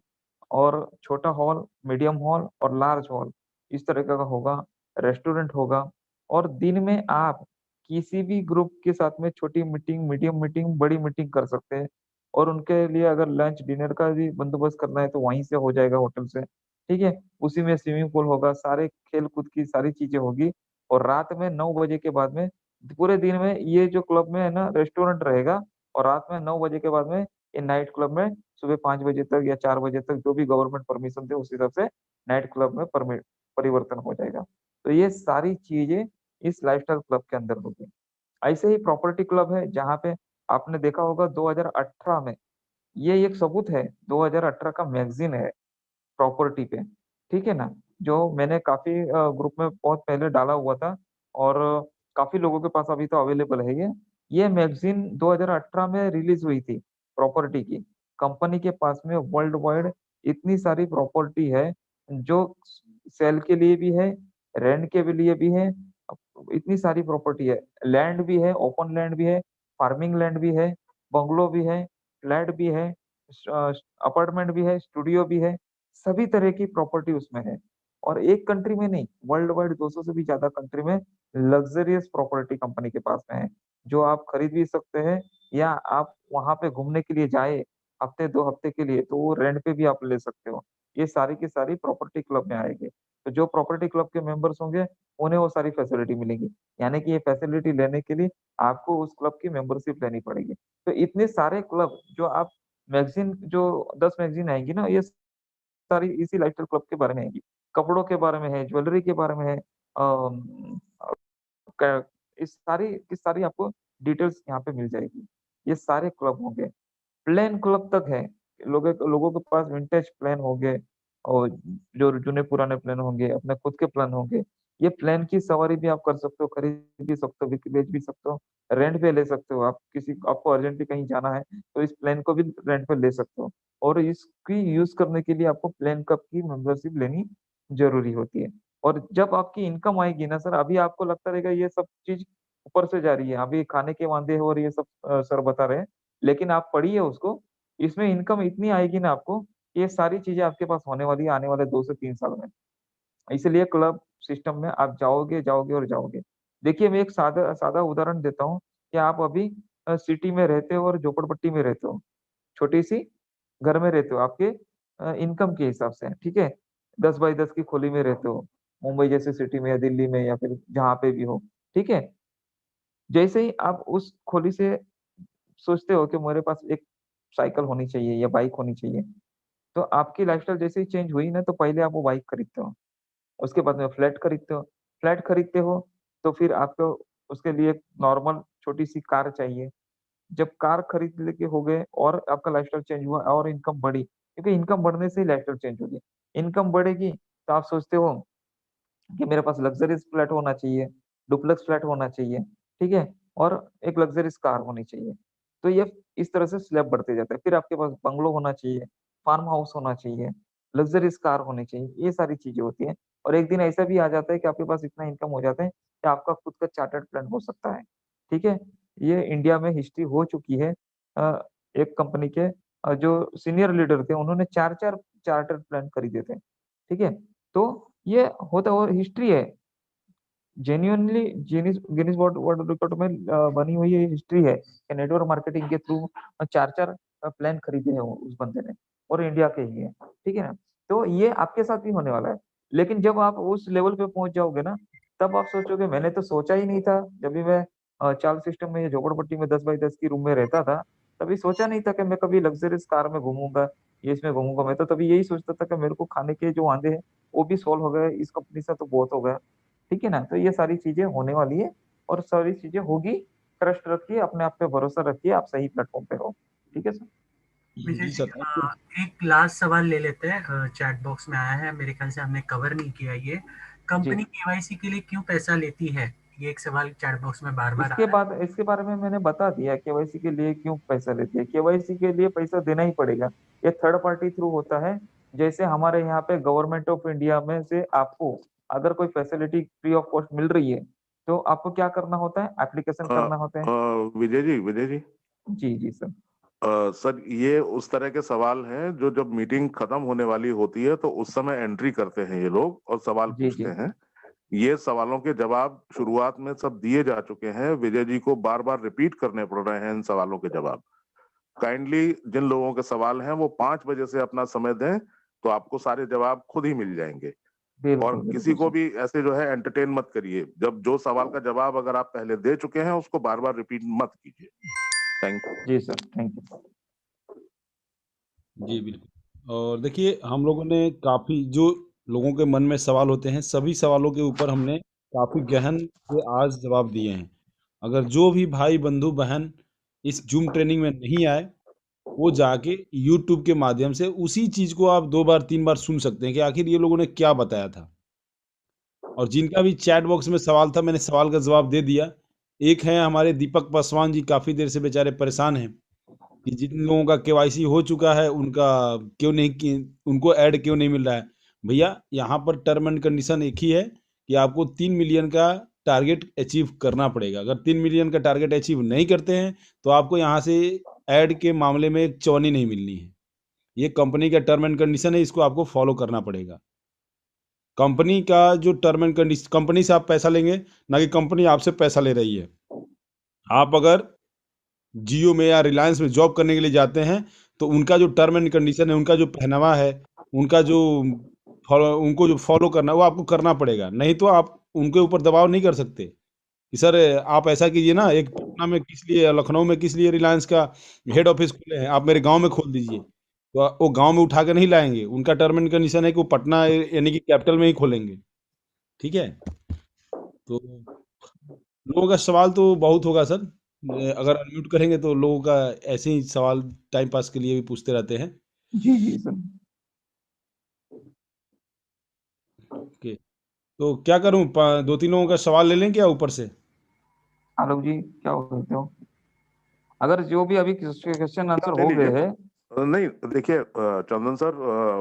और छोटा हॉल, मीडियम हॉल और लार्ज हॉल इस तरह का होगा, रेस्टोरेंट होगा और दिन में आप किसी भी ग्रुप के साथ में छोटी मीटिंग, मीडियम मीटिंग, बड़ी मीटिंग कर सकते हैं और उनके लिए अगर लंच, डिनर का भी बंदोबस्त करना है तो वहीं से हो जाएगा होटल से, ठीक है? उसी में स्विमिंग पूल होगा, सारे खेल-कूद की सारी चीज़ें होगी और रात में 9 बजे के बाद में पूरे दिन में ये जो क्लब में है ना रेस्टोरेंट रहेगा और रात में 9 बजे के बाद में ये नाइट क्लब में सुबह 5 बजे तक या 4 बजे तक जो भी गवर्नमेंट परमिशन दे उस हिसाब से नाइट क्लब में परिवर्तन हो जाएगा। तो ये सारी चीज़ें इस लाइफ़स्टाइल क्लब के अंदर होगी। ऐसे ही प्रॉपर्टी क्लब है जहाँ पे आपने देखा होगा 2018 में ये एक सबूत है 2018 का मैगज़ीन है प्रॉपर्टी पे, ठीक है ना? जो मैंने काफ़ी ग्रुप में बहुत पहले डाला हुआ था और काफ़ी लोगों के पास अभी तो अवेलेबल है ये। ये मैगज़ीन 2018 में रिलीज़ हुई थी प्रॉपर्टी की। कंपनी के पास में वर्ल्ड वाइड इतनी सारी प्रॉपर्टी है जो सेल के लिए भी है, रेंट के भी लिए भी है। इतनी सारी प्रॉपर्टी है। लैंड भी है, ओपन लैंड भी है, फार्मिंग लैंड भी है, बंगलो भी है, फ्लैट भी है, अपार्टमेंट भी है, स्टूडियो भी है। सभी तरह की प्रॉपर्टी उसमें है और एक कंट्री में नहीं, वर्ल्ड वाइड 200 से भी ज़्यादा कंट्री में लग्ज़रियस प्रॉपर्टी कंपनी के पास में है, जो आप खरीद भी सकते हैं या आप वहाँ पे घूमने के लिए जाए, हफ़्ते 2 हफ़्ते के लिए, तो वो रेंट पे भी आप ले सकते हो। ये सारी की सारी प्रॉपर्टी क्लब में आएगी। तो जो प्रॉपर्टी क्लब के मेंबर्स होंगे, उन्हें वो सारी फैसिलिटी मिलेंगी। यानी कि ये फैसिलिटी लेने के लिए आपको उस क्लब की मेंबरशिप लेनी पड़ेगी। तो इतने सारे क्लब जो आप मैगज़ीन जो 10 मैगज़ीन आएँगी ना, ये सारी इसी लाइफ़स्टाइल क्लब के बारे में आएँगी। कपड़ों के बारे में है, ज्वेलरी के बारे में है अ, क इस सारी की सारी आपको डिटेल्स यहाँ पे मिल जाएगी। ये सारे क्लब होंगे। प्लेन क्लब तक है। लोगों के पास विंटेज प्लेन होंगे और जो जुने-पुराने प्लेन होंगे, अपने खुद के प्लेन होंगे। ये प्लेन की सवारी भी आप कर सकते हो, खरीद भी सकते हो, बेच भी सकते हो, रेंट पे ले सकते हो। आपको अर्जेंटली कहीं जाना है, तो इस प्लेन को भी रेंट पे ले सकते हो और इसकी यूज़ करने के लिए आपको प्लेन क्लब की मेंबरशिप लेनी ज़रूरी होती है। और जब आपकी इनकम आएगी ना सर, अभी आपको लगता रहेगा ये सब चीज़ ऊपर से जा रही है, अभी खाने के वांदे हो और ये सब सर बता रहे हैं। लेकिन आप पढ़िए उसको, इसमें इनकम इतनी आएगी ना आपको, कि ये सारी चीज़ें आपके पास होने वाली है आने वाले 2 से 3 साल में। इसलिए क्लब सिस्टम में आप जाओगे, जाओगे और जाओगे। देखिए मैं एक सादा सादा उदाहरण देता हूँ कि आप अभी सिटी में रहते हो और झोपड़पट्टी में रहते हो। छोटी-सी घर में रहते हो आपके इनकम के हिसाब से, ठीक है? 10 बाई 10 की खोली में रहते हो, मुंबई जैसी सिटी में या दिल्ली में या फिर जहाँ पे भी हो, ठीक है? जैसे ही आप उस खोली से सोचते हो कि मेरे पास एक साइकिल होनी चाहिए या बाइक होनी चाहिए, तो आपकी लाइफ़स्टाइल जैसे ही चेंज हुई ना, तो पहले आप वो बाइक खरीदते हो, उसके बाद में फ्लैट खरीदते हो। फ्लैट खरीदते हो, तो फिर आपको उसके लिए एक नॉर्मल छोटी-सी कार चाहिए। जब कार खरीद लेके हो गए और आपका लाइफ़स्टाइल चेंज हुआ और इनकम बढ़ी, क्योंकि इनकम बढ़ने से ही लाइफ़स्टाइल चेंज होगी। इनकम बढ़ेगी, तो आप सोचते हो कि मेरे पास लग्ज़रियस फ्लैट होना चाहिए, डुप्लेक्स फ्लैट होना चाहिए, ठीक है? और एक लग्ज़रियस कार होनी चाहिए। तो ये इस तरह से स्लैब बढ़ते जाता है। फिर आपके पास बंगलो होना चाहिए, फार्म हाउस होना चाहिए, लग्जरियस कार होनी चाहिए, ये सारी चीजें होती हैं। और एक दिन ऐसा भी आ जाता है कि आपके पास इतना इनकम हो जाता है कि आपका खुद का चार्टर्ड प्लान हो सकता है। ठीक है? ये इंडिया में हिस्ट्री हो चुकी है। एक कंपनी के जो सीनियर लीडर थे उन्होंने 4-4 चार्टर्ड प्लान खरीदे थे। ठीक है? तो ये होता हुआ हिस्ट्री है। जेन्युइनली गिनीज वर्ल्ड रिकॉर्ड में बनी हुई ये हिस्ट्री है कि नेटवर्क मार्केटिंग के थ्रू 4-4 प्लान खरीदे हैं उस बंदे ने, और इंडिया के ही है। ठीक है ना? तो ये आपके साथ भी होने वाला है। लेकिन जब आप उस लेवल पे पहुंच जाओगे ना, तब आप सोचोगे मैंने तो सोचा ही नहीं था। जब भी मैं चाल सिस्टम में, ये झोपड़पट्टी में 10 बाई 10 की रूम में रहता था, तभी सोचा नहीं था कि मैं कभी लग्जरियस कार में घूमूंगा, ये इसमें घूमूंगा। मैं तो तभी यही सोचता था कि मेरे को खाने के जो वांदे हैं वो भी सॉल्व हो गए, इस कंपनी से तो बहुत हो गया। ठीक है ना? तो ये सारी चीजें होने वाली है और सारी चीजें होगी। ट्रस्ट रखिए, अपने आप पे भरोसा रखिए, आप सही प्लेटफॉर्म पे हो। ठीक है सर? विजय जी जी, सर, थैंक यू। एक लास्ट सवाल ले लेते हैं, चैट बॉक्स में आया है, मेरे ख्याल से हमने कवर नहीं किया ये। जी। कंपनी केवाईसी के लिए क्यों पैसा लेती है? ये एक सवाल चैट बॉक्स में बार बार आ रहा है। इसके बारे में मैंने बता दिया, केवाईसी के लिए क्यों पैसा लेती है। केवाईसी के लिए पैसा देना ही पड़ेगा। ये थर्ड पार्टी थ्रू होता है। जैसे हमारे यहाँ पे गवर्नमेंट ऑफ इंडिया में से आपको अगर कोई फैसिलिटी फ्री ऑफ कॉस्ट मिल रही है, तो आपको क्या करना होता है? एप्लीकेशन करना होता है। विजय जी, जी जी सर। सर ये उस तरह के सवाल हैं जो जब मीटिंग खत्म होने वाली होती है तो उस समय एंट्री करते हैं ये लोग और सवाल जी पूछते जी हैं। ये सवालों के जवाब शुरुआत में सब दिए जा चुके हैं, विजय जी को बार बार रिपीट करने पड़ रहे हैं इन सवालों के जवाब। काइंडली जिन लोगों के सवाल हैं वो 5 बजे से अपना समय दें, तो आपको सारे जवाब खुद ही मिल जाएंगे। और बिल्कुल किसी बिल्कुल को सर। भी ऐसे जो है एंटरटेन मत करिए। जब जो सवाल का जवाब अगर आप पहले दे चुके हैं उसको बार बार रिपीट मत कीजिए। Thank you. जी सर, थैंक यू। जी बिल्कुल। और देखिए, हम लोगों ने काफ़ी जो लोगों के मन में सवाल होते हैं, सभी सवालों के ऊपर हमने काफ़ी गहन से आज जवाब दिए हैं। अगर जो भी भाई बंधु बहन इस जूम ट्रेनिंग में नहीं आए, वो जाके यूट्यूब के माध्यम से उसी चीज़ को आप 2 बार 3 बार सुन सकते हैं कि आखिर ये लोगों ने क्या बताया था। और जिनका भी चैट बॉक्स में सवाल था, मैंने सवाल का जवाब दे दिया। एक हैं हमारे दीपक पासवान जी, काफ़ी देर से बेचारे परेशान हैं कि जिन लोगों का केवाईसी हो चुका है उनका क्यों नहीं कि उनको ऐड क्यों नहीं मिल रहा है। भैया, यहाँ पर टर्म एंड कंडीशन एक ही है कि आपको 3 मिलियन का टारगेट अचीव करना पड़ेगा। अगर 3 मिलियन का टारगेट अचीव नहीं करते हैं तो आपको यहाँ से ऐड के मामले में एक चौनी नहीं मिलनी है। ये कंपनी का टर्म एंड कंडीशन है, इसको आपको फॉलो करना पड़ेगा। कंपनी का जो टर्म एंड कंडीशन, कंपनी से आप पैसा लेंगे, ना कि कंपनी आपसे पैसा ले रही है। आप अगर जियो में या रिलायंस में जॉब करने के लिए जाते हैं तो उनका जो टर्म एंड कंडीशन है, उनका जो पहनावा है, उनका जो उनको जो फॉलो करना है वो आपको करना पड़ेगा। नहीं तो आप उनके ऊपर दबाव नहीं कर सकते कि सर आप ऐसा कीजिए ना, एक पटना में किस लिए, लखनऊ में किस लिए रिलायंस का हेड ऑफिस खोले हैं, आप मेरे गांव में खोल दीजिए। तो वो गांव में उठा के नहीं लाएंगे। उनका टर्म एंड कंडीशन है कि वो पटना यानी कि कैपिटल में ही खोलेंगे। ठीक है? तो लोगों का सवाल तो बहुत होगा सर। अगर अनम्यूट करेंगे तो लोगों का ऐसे ही सवाल टाइम पास के लिए भी पूछते रहते हैं। जी जी सर। ओके, तो क्या करूं, 2-3 लोगों का सवाल ले लें क्या ऊपर से? आलोक जी, क्या बोलते हो? अगर जो भी अभी क्वेश्चन आंसर ले हो लीजिए। गए हैं। नहीं देखिए, चंदन सर,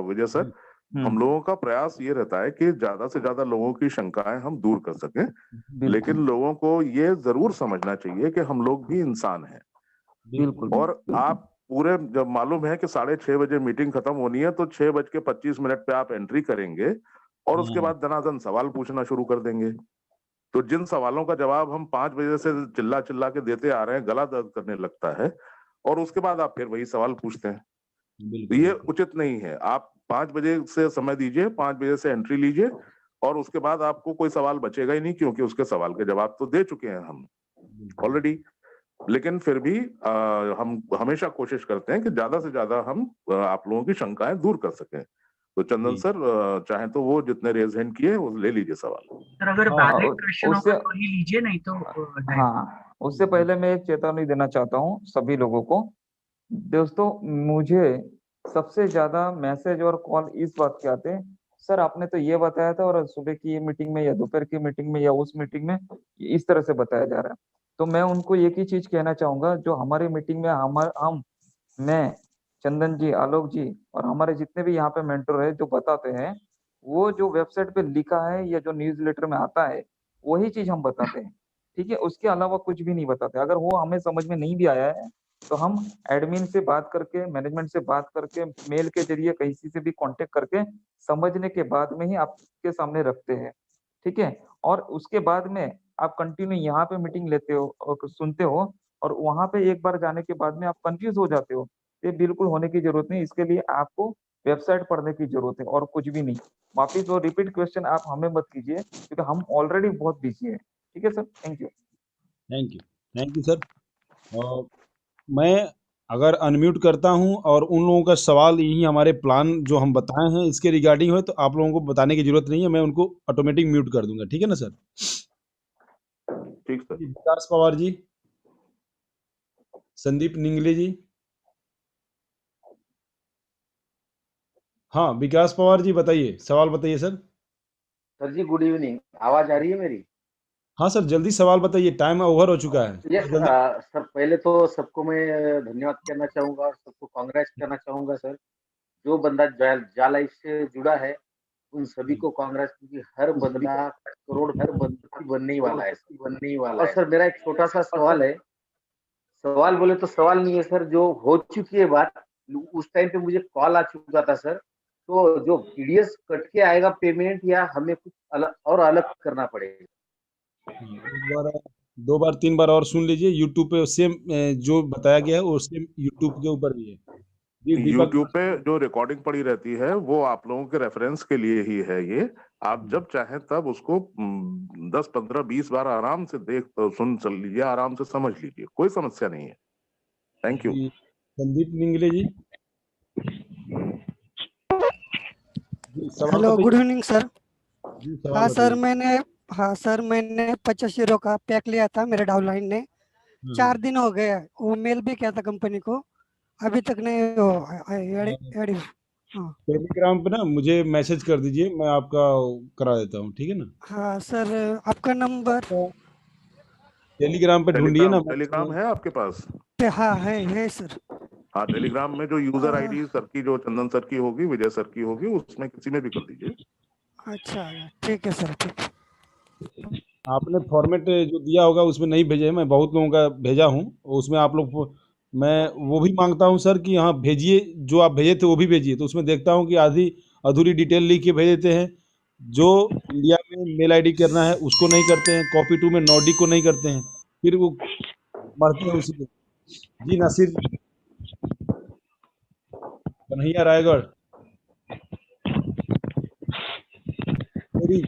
विजय सर, हम लोगों का प्रयास ये रहता है कि ज्यादा से ज्यादा लोगों की शंकाएं हम दूर कर सकें। बिल्कुल लेकिन लोगों को ये जरूर समझना चाहिए कि हम लोग भी इंसान हैं। बिल्कुल और बिल्कुल। आप पूरे, जब मालूम है कि 6:30 बजे मीटिंग खत्म होनी है तो 6:25 पे आप एंट्री करेंगे और उसके हाँ, बाद दनादन सवाल पूछना शुरू कर देंगे। तो जिन सवालों का जवाब हम 5 बजे से चिल्ला चिल्ला के देते आ रहे हैं, गला दर्द करने लगता है, और उसके बाद आप फिर वही सवाल पूछते हैं। तो बिल्कुल ये बिल्कुल उचित नहीं है। आप 5 बजे से समय दीजिए, 5 बजे से एंट्री लीजिए, और उसके बाद आपको कोई सवाल बचेगा ही नहीं, क्योंकि उसके सवाल के जवाब तो दे चुके हैं हम बिल्कुल। ऑलरेडी। लेकिन फिर भी हम हमेशा कोशिश करते हैं कि ज्यादा से ज्यादा हम आप लोगों की शंकाएं दूर कर सकें। तो चंदन जी सर, चाहे तो वो जितने रेज हैंड किए वो ले लीजिए सवाल। सर अगर हाँ, वैलिड क्वेश्चन उससे, होगा तो ही लीजिए, नहीं तो नहीं। हाँ, उससे पहले मैं एक चेतावनी देना चाहता हूँ सभी लोगों को। दोस्तों, मुझे सबसे ज्यादा मैसेज और कॉल इस बात के आते हैं, सर आपने तो ये बताया था और सुबह की ये मीटिंग में या दोपहर की मीटिंग में या उस मीटिंग में इस तरह से बताया जा रहा है। तो मैं उनको एक ही चीज कहना चाहूंगा, जो हमारी मीटिंग में मैं, चंदन जी, आलोक जी और हमारे जितने भी यहाँ पे मेंटर है जो बताते हैं, वो जो वेबसाइट पे लिखा है या जो न्यूज़लेटर में आता है वही चीज हम बताते हैं। ठीक है, उसके अलावा कुछ भी नहीं बताते। अगर वो हमें समझ में नहीं भी आया है तो हम एडमिन से बात करके, मैनेजमेंट से बात करके, मेल के जरिए कहीं से भी कांटेक्ट करके समझने के बाद में ही आपके सामने रखते हैं। ठीक है, और उसके बाद में आप कंटिन्यू यहाँ पे मीटिंग लेते हो और सुनते हो, और वहां पे एक बार जाने के बाद में आप कंफ्यूज हो जाते हो। ये बिल्कुल होने की जरूरत नहीं, इसके लिए आपको वेबसाइट पढ़ने की जरूरत है और कुछ भी नहीं। वापिस वो रिपीट क्वेश्चन आप हमें मत कीजिए, क्योंकि हम ऑलरेडी बहुत बिजी है। ठीक है sir, thank you. Thank you sir. और मैं अगर अनम्यूट करता हूं और उन लोगों का सवाल यही हमारे प्लान जो हम बताए हैं इसके रिगार्डिंग हो, तो आप लोगों को बताने की जरूरत नहीं है, मैं उनको ऑटोमेटिक म्यूट कर दूंगा। ठीक है ना सर? ठीक सर। जी, विकास पवार जी, संदीप निंगले जी। हाँ, विकास पवार जी बताइए, सवाल बताइए सर। सर जी गुड इवनिंग, आवाज आ रही है मेरी? हाँ सर, जल्दी सवाल बताइए, टाइम ओवर हो चुका है। यस जल्दी। सर, पहले तो सबको मैं धन्यवाद कहना चाहूंगा, सबको कांग्रेस करना चाहूंगा सर। जो बंदा जालाइफ से जुड़ा है उन सभी को कांग्रेस, क्योंकि हर बंदा करोड़पति बनने ही वाला है, बनने ही वाला है। और सर मेरा एक छोटा सा सवाल है, सवाल बोले तो सवाल नहीं है सर, जो हो चुकी है बात, उस टाइम पे मुझे कॉल आ चुका था सर। तो जो पीडीएस कट के आएगा पेमेंट, या हमें कुछ अलग करना पड़ेगा? एक बार, दो बार, तीन बार और सुन लीजिए। यूट्यूब पे सेम जो बताया गया है वो सेम यूट्यूब के ऊपर भी है। जी दीपक। यूट्यूब पे जो रिकॉर्डिंग पड़ी रहती है वो आप लोगों के रेफरेंस के लिए ही है ये। आप जब चाहें तब उसको 10, 15, 20 बार आराम से सुन चल लीजिए, आराम से समझ लीजिए, कोई समस्या नहीं है। थैंक यू। जी, संदीप निंगले जी। जी सवाल हेलो, गुड बताइए। Evening sir. जी सवाल बताइए। हाँ सर, मैंने 85 का पैक लिया था मेरे डाउनलाइन ने। हाँ, 4 दिन हो गए, वो मेल भी किया था कंपनी को, अभी तक नहीं वो हाँ। एड। हाँ टेलीग्राम पे ना मुझे मैसेज कर दीजिए, मैं आपका करा देता हूँ। ठीक है ना? हाँ सर, आपका नंबर टेलीग्राम पे ढूंढिए ना। टेलीग्राम है आपके पास? पे, हाँ है सर। हाँ, टेलीग्राम में जो यूजर आ, आईडी सर की, जो चंदन सर की होगी, विजय सर की होगी, उसमें किसी में भी कर दीजिए। अच्छा, ठीक है सर, ठीक है। आपने फॉर्मेट जो दिया होगा उसमें नहीं भेजे हैं, मैं बहुत लोगों का भेजा हूँ। उसमें आप लोग मैं वो भी मांगता हूँ सर कि हाँ भेजिए, जो आप भेजे थे वो भी भेजिए। तो उसमें देखता हूँ कि आधी अधूरी डिटेल लिख के भेज देते हैं। जो इंडिया में मेल आईडी करना है उसको नहीं करते हैं, कॉपी टू में नॉर्डिक को नहीं करते हैं, फिर वो बढ़ते हैं उसी पे। जी नासिर जी, कन्हैया रायगढ़, मेरी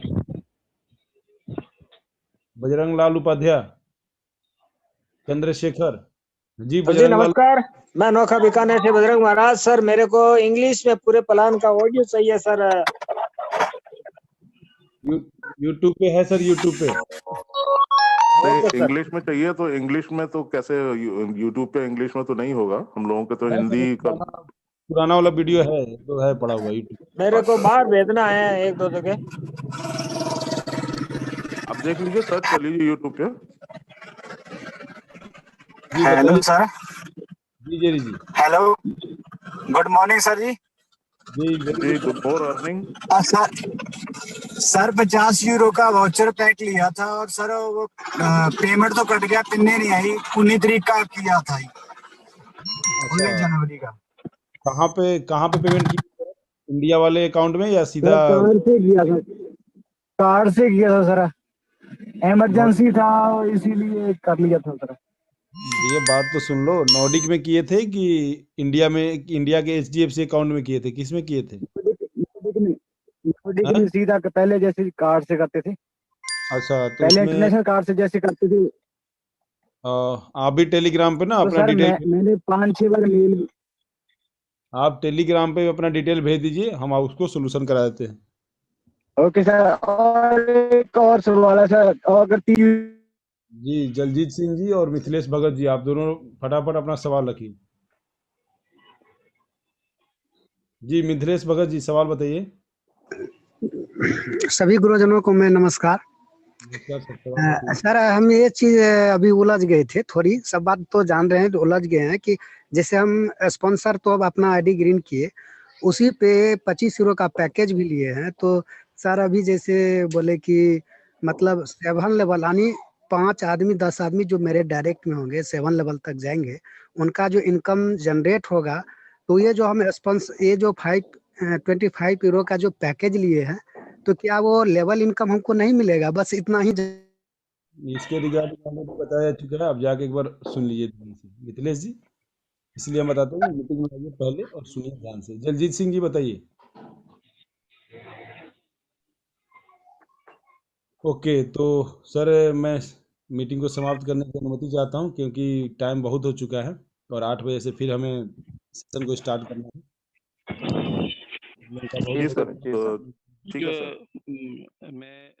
बजरंग लाल उपाध्याय, चंद्रशेखर जी, जी बजरंग लाल। नमस्कार, मैं नोखा बीकानेर से बजरंग महाराज। सर मेरे को इंग्लिश में पूरे प्लान का ऑडियो चाहिए सर। यूट्यूब पे है सर, यूट्यूब पे। Okay sir. इंग्लिश में चाहिए तो इंग्लिश में तो कैसे, यूट्यूब पे इंग्लिश में तो नहीं होगा, हम लोगों के तो है सर, हिंदी का। पुराना वाला वीडियो है तो है पड़ा हुआ यूट्यूब। मेरे को बाहर भेजना है एक दो जगह। आप देख लीजिए, सर्च कर लीजिए यूट्यूब पे। जी हेलो बताइए। सर। जी Jerry ji. Hello, good morning sir जी। जी वेरी जी, good. Good morning. Sir 50 euro का वाउचर पैक लिया था और सर वो पेमेंट तो कट गया, पिन नहीं आई। 19 तारीख का किया था, अच्छा, 19 जनवरी का। कहाँ पे पेमेंट की? इंडिया वाले अकाउंट में या सीधा? सर कार्ड से किया था, कार्ड से किया था सर, इमरजेंसी था इसीलिए कर लिया था सर। ये बात तो सुन लो, नॉर्डिक में किए थे कि इंडिया में, इंडिया के एचडीएफसी अकाउंट में किए थे, किस में किए थे? नॉर्डिक हाँ? में सीधा पहले जैसे कार्ड से करते थे, अच्छा, तो पहले उसमें इंटरनेशनल कार्ड से जैसे करते थे। आप भी टेलीग्राम पे ना तो अपना सर डिटेल, मैंने 5-6 बार मेल। आप टेलीग्राम पे अपना डिटेल भेज दीजिए, हम उसको सोल्यूशन करा देते हैं। ओके सर, और एक और सवाल है सर, अगर जी जलजीत सिंह जी और मिथिलेश भगत जी, आप दोनों फटाफट अपना सवाल रखिए। जी मिथिलेश भगत जी, सवाल बताइए। सभी गुरुजनों को मैं नमस्कार। नमस्कार सर, सवाल रखिए। सर हम ये चीज अभी उलझ गए थे थोड़ी, सब बात तो जान रहे हैं, तो उलझ गए हैं कि जैसे हम स्पॉन्सर तो अब अपना आईडी ग्रीन किए, उसी पे 25 यूरो का पैकेज भी लिए हैं। तो सर अभी जैसे बोले कि मतलब 7 लेवल यानी 5 आदमी 10 आदमी जो मेरे डायरेक्ट में होंगे 7 लेवल तक जाएंगे, उनका जो इनकम जनरेट होगा, तो ये जो हम ये जो 25 यूरो का जो पैकेज लिए हैं, तो क्या वो लेवल इनकम हमको नहीं मिलेगा? बस इतना ही इसके रिगार्डिंग हमें तो बताया चुका है, आप जाके एक बार सुन लीजिए ध्यान से मिथिलेश जी। इसलिए हम बताते हैं मीटिंग में आइए पहले और सुनिए ध्यान से। जगजीत सिंह जी बताइए। ओके, तो सर मैं मीटिंग को समाप्त करने की अनुमति चाहता हूं, क्योंकि टाइम बहुत हो चुका है और 8 बजे से फिर हमें सेशन को स्टार्ट करना है। जी सर, ठीक है सर। मैं